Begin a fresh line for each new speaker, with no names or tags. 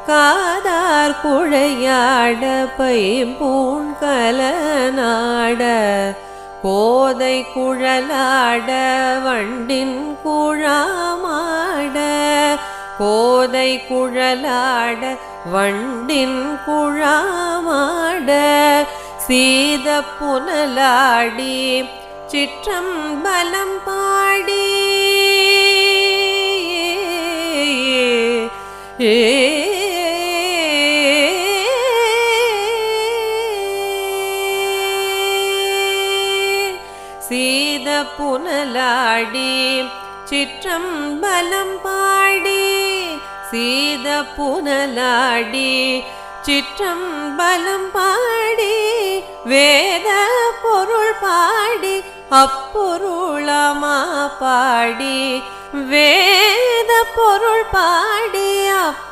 காதார் குழையாட பைம்பூண் கலனாட கோதை குழலாட வண்டின் குழாமாட கோதை குழலாட வண்டின் குழாமாட சீத புனலாடி சிற்றம்பலம் பாடி சீத புனலாடி சிற்றம்பலம் பாடி சீத புனலாடி சிற்றம்பலம் பாடி வேத பொருள் பாடி அப்பொருளமா பாடி வேத பொருள் பாடி